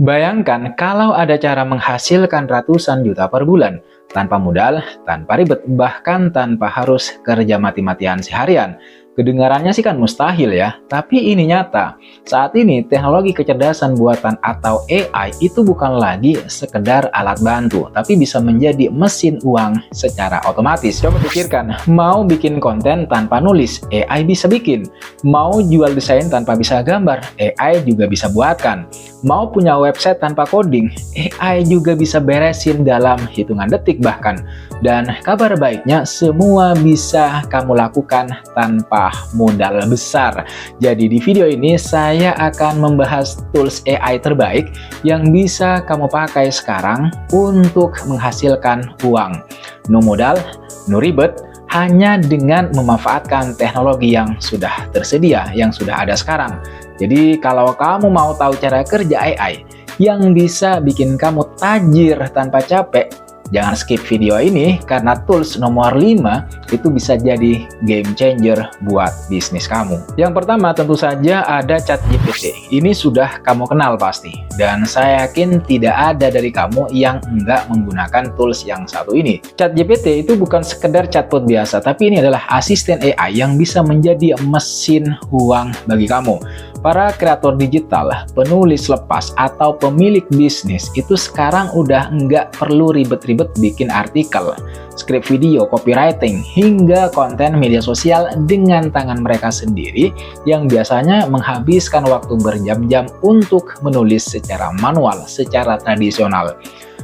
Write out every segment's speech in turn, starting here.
Bayangkan kalau ada cara menghasilkan ratusan juta per bulan, tanpa modal, tanpa ribet, bahkan tanpa harus kerja mati-matian seharian. Kedengarannya sih kan mustahil ya, tapi ini nyata. Saat ini teknologi kecerdasan buatan atau AI itu bukan lagi sekedar alat bantu, tapi bisa menjadi mesin uang secara otomatis. Coba pikirkan, mau bikin konten tanpa nulis, AI bisa bikin. Mau jual desain tanpa bisa gambar, AI juga bisa buatkan. Mau punya website tanpa coding, AI juga bisa beresin dalam hitungan detik bahkan. Dan kabar baiknya, semua bisa kamu lakukan tanpa modal besar. Jadi di video ini saya akan membahas tools AI terbaik yang bisa kamu pakai sekarang untuk menghasilkan uang. No modal, no ribet, hanya dengan memanfaatkan teknologi yang sudah tersedia, yang sudah ada sekarang. Jadi kalau kamu mau tahu cara kerja AI yang bisa bikin kamu tajir tanpa capek, jangan skip video ini karena tools nomor 5 itu bisa jadi game changer buat bisnis kamu. Yang pertama tentu saja ada ChatGPT. Ini sudah kamu kenal pasti. Dan saya yakin tidak ada dari kamu yang enggak menggunakan tools yang satu ini. ChatGPT itu bukan sekedar chatbot biasa, tapi ini adalah asisten AI yang bisa menjadi mesin uang bagi kamu. Para kreator digital, penulis lepas, atau pemilik bisnis itu sekarang udah nggak perlu ribet-ribet bikin artikel, skrip video, copywriting, hingga konten media sosial dengan tangan mereka sendiri yang biasanya menghabiskan waktu berjam-jam untuk menulis secara manual, secara tradisional.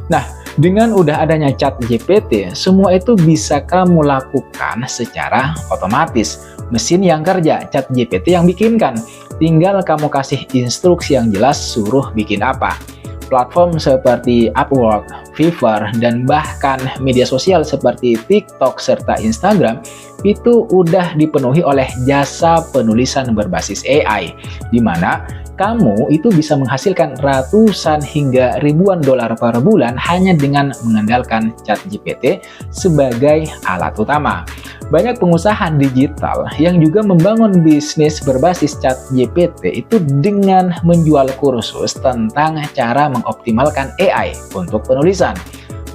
Nah, dengan udah adanya ChatGPT, semua itu bisa kamu lakukan secara otomatis. Mesin yang kerja, ChatGPT yang bikinkan. Tinggal kamu kasih instruksi yang jelas suruh bikin apa. Platform seperti Upwork, Fiverr, dan bahkan media sosial seperti TikTok serta Instagram itu udah dipenuhi oleh jasa penulisan berbasis AI, di mana kamu itu bisa menghasilkan ratusan hingga ribuan dolar per bulan hanya dengan mengandalkan ChatGPT sebagai alat utama. Banyak pengusaha digital yang juga membangun bisnis berbasis ChatGPT itu dengan menjual kursus tentang cara mengoptimalkan AI untuk penulisan,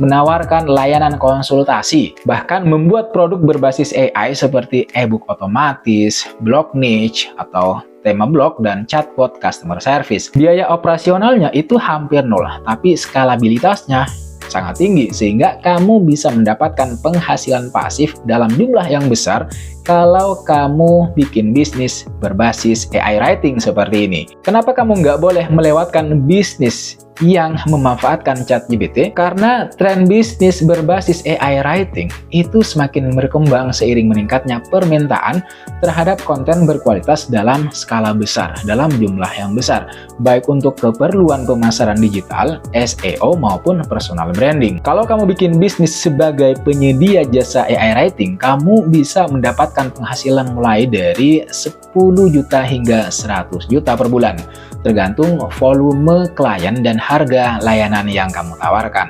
menawarkan layanan konsultasi, bahkan membuat produk berbasis AI seperti e-book otomatis, blog niche, atau tema blog dan chatbot customer service. Biaya operasionalnya itu hampir nol, tapi skalabilitasnya sangat tinggi sehingga kamu bisa mendapatkan penghasilan pasif dalam jumlah yang besar kalau kamu bikin bisnis berbasis AI writing seperti ini. Kenapa kamu nggak boleh melewatkan bisnis yang memanfaatkan ChatGPT? Karena tren bisnis berbasis AI writing itu semakin berkembang seiring meningkatnya permintaan terhadap konten berkualitas dalam skala besar, dalam jumlah yang besar, baik untuk keperluan pemasaran digital, SEO, maupun personal branding. Kalau kamu bikin bisnis sebagai penyedia jasa AI writing, kamu bisa mendapatkan penghasilan mulai dari 10 juta hingga 100 juta per bulan, tergantung volume klien dan harga layanan yang kamu tawarkan.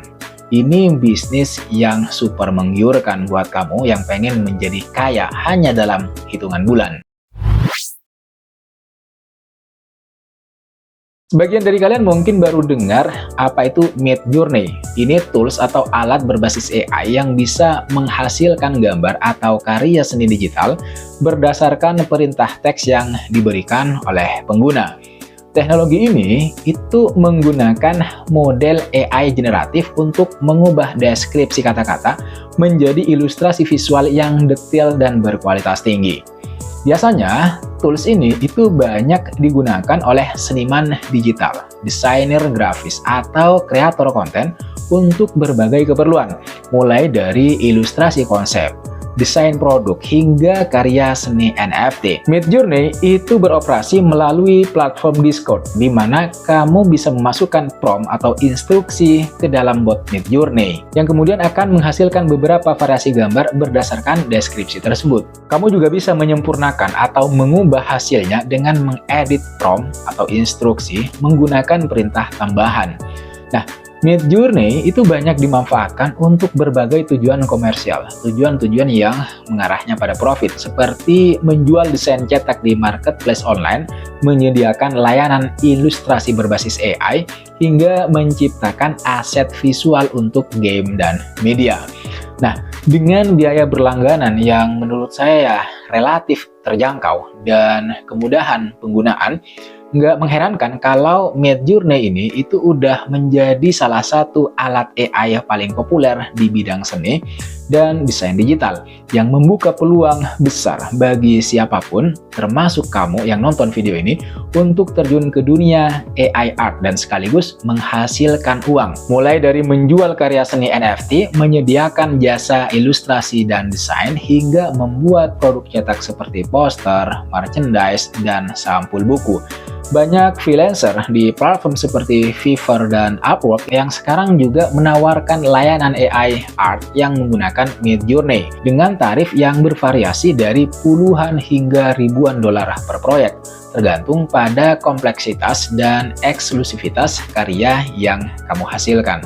Ini bisnis yang super menggiurkan buat kamu yang pengen menjadi kaya hanya dalam hitungan bulan. Sebagian dari kalian mungkin baru dengar apa itu Midjourney. Ini tools atau alat berbasis AI yang bisa menghasilkan gambar atau karya seni digital berdasarkan perintah teks yang diberikan oleh pengguna. Teknologi ini itu menggunakan model AI generatif untuk mengubah deskripsi kata-kata menjadi ilustrasi visual yang detail dan berkualitas tinggi. Biasanya, tools ini itu banyak digunakan oleh seniman digital, desainer grafis, atau kreator konten untuk berbagai keperluan, mulai dari ilustrasi konsep, desain produk, hingga karya seni NFT. Midjourney itu beroperasi melalui platform Discord, di mana kamu bisa memasukkan prompt atau instruksi ke dalam bot Midjourney, yang kemudian akan menghasilkan beberapa variasi gambar berdasarkan deskripsi tersebut. Kamu juga bisa menyempurnakan atau mengubah hasilnya dengan mengedit prompt atau instruksi menggunakan perintah tambahan. Nah, Midjourney itu banyak dimanfaatkan untuk berbagai tujuan komersial, tujuan-tujuan yang mengarahnya pada profit, seperti menjual desain cetak di marketplace online, menyediakan layanan ilustrasi berbasis AI, hingga menciptakan aset visual untuk game dan media. Nah, dengan biaya berlangganan yang menurut saya relatif terjangkau dan kemudahan penggunaan, nggak mengherankan kalau Midjourney ini itu udah menjadi salah satu alat AI yang paling populer di bidang seni dan desain digital yang membuka peluang besar bagi siapapun, termasuk kamu yang nonton video ini, untuk terjun ke dunia AI art dan sekaligus menghasilkan uang. Mulai dari menjual karya seni NFT, menyediakan jasa ilustrasi dan desain, hingga membuat produk cetak seperti poster, merchandise, dan sampul buku. Banyak freelancer di platform seperti Fiverr dan Upwork yang sekarang juga menawarkan layanan AI art yang menggunakan Midjourney dengan tarif yang bervariasi dari puluhan hingga ribuan dolar per proyek, tergantung pada kompleksitas dan eksklusivitas karya yang kamu hasilkan.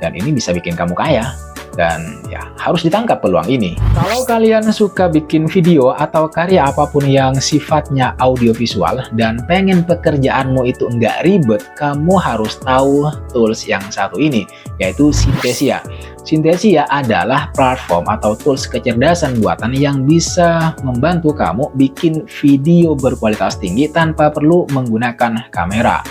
Dan ini bisa bikin kamu kaya. Dan ya, harus ditangkap peluang ini. Kalau kalian suka bikin video atau karya apapun yang sifatnya audiovisual dan pengen pekerjaanmu itu nggak ribet, kamu harus tahu tools yang satu ini, yaitu Synthesia. Synthesia adalah platform atau tools kecerdasan buatan yang bisa membantu kamu bikin video berkualitas tinggi tanpa perlu menggunakan kamera,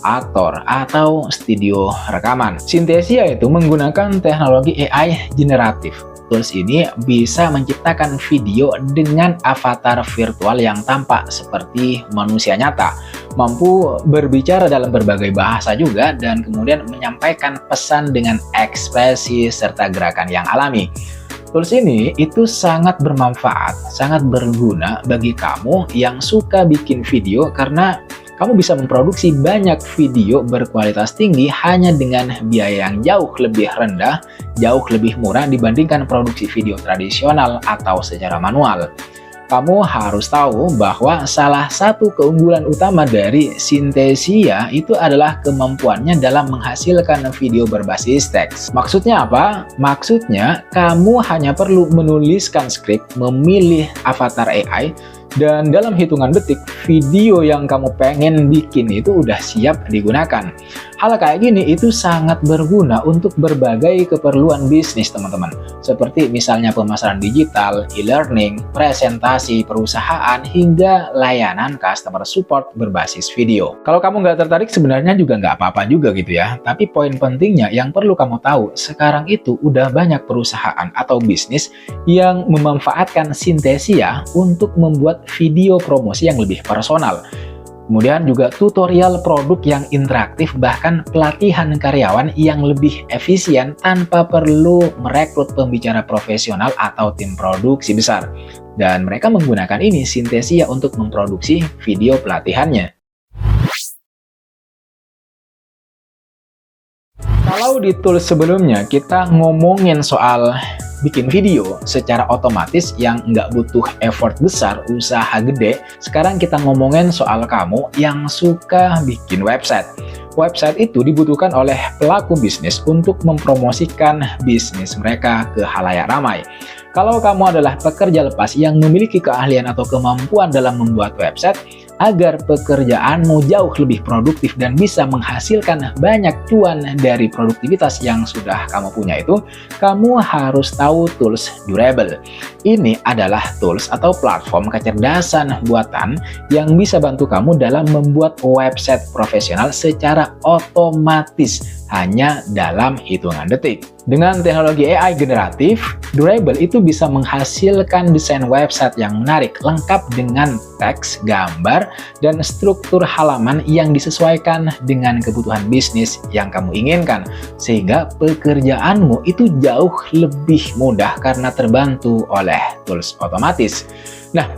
aktor, atau studio rekaman. Synthesia itu menggunakan teknologi AI generatif. Tools ini bisa menciptakan video dengan avatar virtual yang tampak seperti manusia nyata, mampu berbicara dalam berbagai bahasa juga, dan kemudian menyampaikan pesan dengan ekspresi serta gerakan yang alami. Tools ini itu sangat bermanfaat, sangat berguna bagi kamu yang suka bikin video karena kamu bisa memproduksi banyak video berkualitas tinggi hanya dengan biaya yang jauh lebih rendah, jauh lebih murah dibandingkan produksi video tradisional atau secara manual. Kamu harus tahu bahwa salah satu keunggulan utama dari Synthesia itu adalah kemampuannya dalam menghasilkan video berbasis teks. Maksudnya apa? Maksudnya kamu hanya perlu menuliskan skrip, memilih avatar AI, dan dalam hitungan detik, video yang kamu pengen bikin itu udah siap digunakan. Hal kayak gini itu sangat berguna untuk berbagai keperluan bisnis, teman-teman. Seperti misalnya pemasaran digital, e-learning, presentasi perusahaan, hingga layanan customer support berbasis video. Kalau kamu nggak tertarik, sebenarnya juga nggak apa-apa juga gitu ya. Tapi poin pentingnya yang perlu kamu tahu, sekarang itu udah banyak perusahaan atau bisnis yang memanfaatkan Synthesia untuk membuat video promosi yang lebih personal. Kemudian juga tutorial produk yang interaktif, bahkan pelatihan karyawan yang lebih efisien tanpa perlu merekrut pembicara profesional atau tim produksi besar. Dan mereka menggunakan ini, Synthesia, untuk memproduksi video pelatihannya. Kalau di tools sebelumnya kita ngomongin soal bikin video secara otomatis yang nggak butuh effort besar, usaha gede, sekarang kita ngomongin soal kamu yang suka bikin website. Website itu dibutuhkan oleh pelaku bisnis untuk mempromosikan bisnis mereka ke khalayak ramai. Kalau kamu adalah pekerja lepas yang memiliki keahlian atau kemampuan dalam membuat website, agar pekerjaanmu jauh lebih produktif dan bisa menghasilkan banyak cuan dari produktivitas yang sudah kamu punya itu, kamu harus tahu tools Durable. Ini adalah tools atau platform kecerdasan buatan yang bisa bantu kamu dalam membuat website profesional secara otomatis hanya dalam hitungan detik. Dengan teknologi AI generatif, Durable itu bisa menghasilkan desain website yang menarik, lengkap dengan teks, gambar, dan struktur halaman yang disesuaikan dengan kebutuhan bisnis yang kamu inginkan, sehingga pekerjaanmu itu jauh lebih mudah karena terbantu oleh tools otomatis. Nah,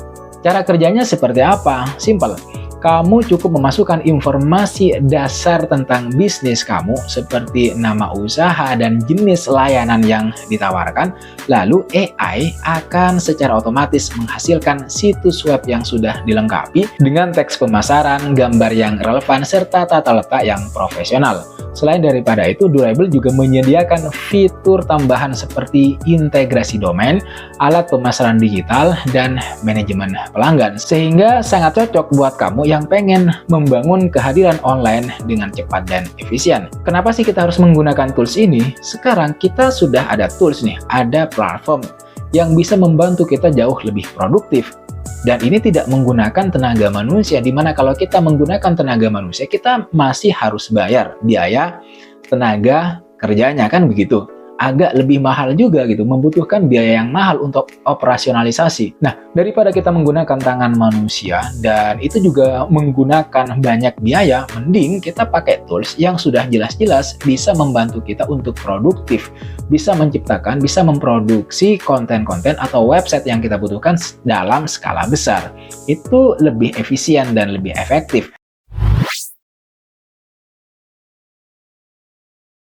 cara kerjanya seperti apa? Simple. Kamu cukup memasukkan informasi dasar tentang bisnis kamu seperti nama usaha dan jenis layanan yang ditawarkan, lalu AI akan secara otomatis menghasilkan situs web yang sudah dilengkapi dengan teks pemasaran, gambar yang relevan, serta tata letak yang profesional. Selain daripada itu, Durable juga menyediakan fitur tambahan seperti integrasi domain, alat pemasaran digital, dan manajemen pelanggan. Sehingga sangat cocok buat kamu yang pengen membangun kehadiran online dengan cepat dan efisien. Kenapa sih kita harus menggunakan tools ini? Sekarang kita sudah ada tools nih, ada platform yang bisa membantu kita jauh lebih produktif. Dan ini tidak menggunakan tenaga manusia, dimana kalau kita menggunakan tenaga manusia, kita masih harus bayar biaya tenaga kerjanya, kan begitu. Agak lebih mahal juga gitu, membutuhkan biaya yang mahal untuk operasionalisasi. Nah, daripada kita menggunakan tangan manusia, dan itu juga menggunakan banyak biaya, mending kita pakai tools yang sudah jelas-jelas bisa membantu kita untuk produktif, bisa menciptakan, bisa memproduksi konten-konten atau website yang kita butuhkan dalam skala besar. Itu lebih efisien dan lebih efektif.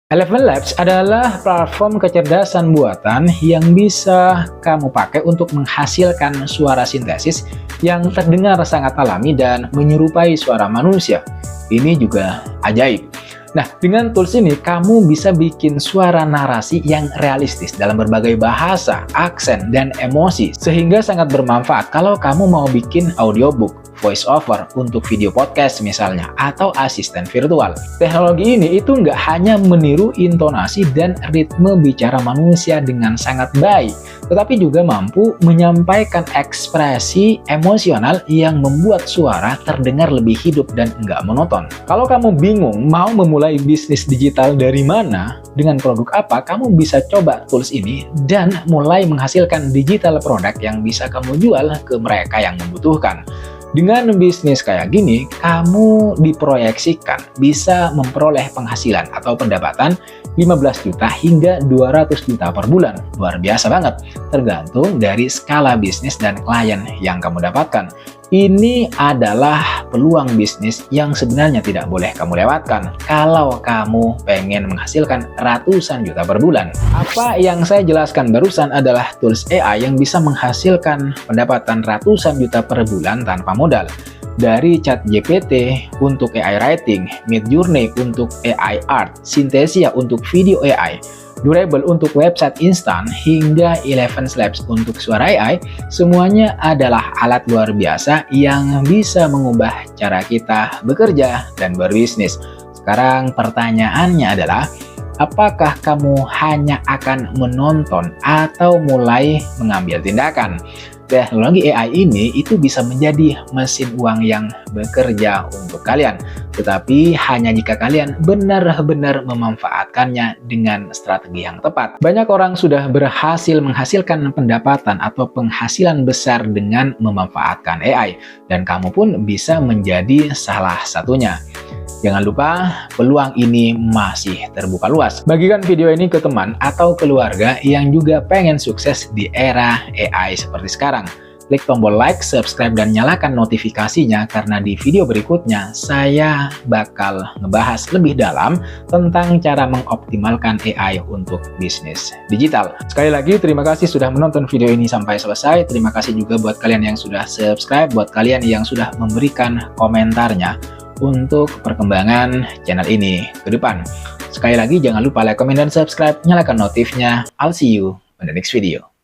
Eleven Labs adalah platform kecerdasan buatan yang bisa kamu pakai untuk menghasilkan suara sintesis yang terdengar sangat alami dan menyerupai suara manusia. Ini juga ajaib. Nah, dengan tools ini kamu bisa bikin suara narasi yang realistis dalam berbagai bahasa, aksen, dan emosi, sehingga sangat bermanfaat kalau kamu mau bikin audiobook, voice over untuk video podcast misalnya, atau asisten virtual. Teknologi ini itu nggak hanya meniru intonasi dan ritme bicara manusia dengan sangat baik, tetapi juga mampu menyampaikan ekspresi emosional yang membuat suara terdengar lebih hidup dan nggak monoton. Kalau kamu bingung mau memulai bisnis digital dari mana, dengan produk apa, kamu bisa coba tools ini dan mulai menghasilkan digital product yang bisa kamu jual ke mereka yang membutuhkan. Dengan bisnis kayak gini, kamu diproyeksikan bisa memperoleh penghasilan atau pendapatan 15 juta hingga 200 juta per bulan. Luar biasa banget, tergantung dari skala bisnis dan klien yang kamu dapatkan. Ini adalah peluang bisnis yang sebenarnya tidak boleh kamu lewatkan kalau kamu pengen menghasilkan ratusan juta per bulan. Apa yang saya jelaskan barusan adalah tools AI yang bisa menghasilkan pendapatan ratusan juta per bulan tanpa modal. Dari ChatGPT untuk AI writing, Midjourney untuk AI art, Synthesia untuk video AI, Durable untuk website instan, hingga Eleven Labs untuk suara AI, semuanya adalah alat luar biasa yang bisa mengubah cara kita bekerja dan berbisnis. Sekarang pertanyaannya adalah, apakah kamu hanya akan menonton atau mulai mengambil tindakan? Teknologi AI ini itu bisa menjadi mesin uang yang bekerja untuk kalian, tetapi hanya jika kalian benar-benar memanfaatkannya dengan strategi yang tepat. Banyak orang sudah berhasil menghasilkan pendapatan atau penghasilan besar dengan memanfaatkan AI, dan kamu pun bisa menjadi salah satunya. Jangan lupa, peluang ini masih terbuka luas. Bagikan video ini ke teman atau keluarga yang juga pengen sukses di era AI seperti sekarang. Klik tombol like, subscribe, dan nyalakan notifikasinya karena di video berikutnya saya bakal ngebahas lebih dalam tentang cara mengoptimalkan AI untuk bisnis digital. Sekali lagi, terima kasih sudah menonton video ini sampai selesai. Terima kasih juga buat kalian yang sudah subscribe, buat kalian yang sudah memberikan komentarnya untuk perkembangan channel ini ke depan. Sekali lagi, jangan lupa like, comment, dan subscribe, nyalakan notifnya. I'll see you on the next video.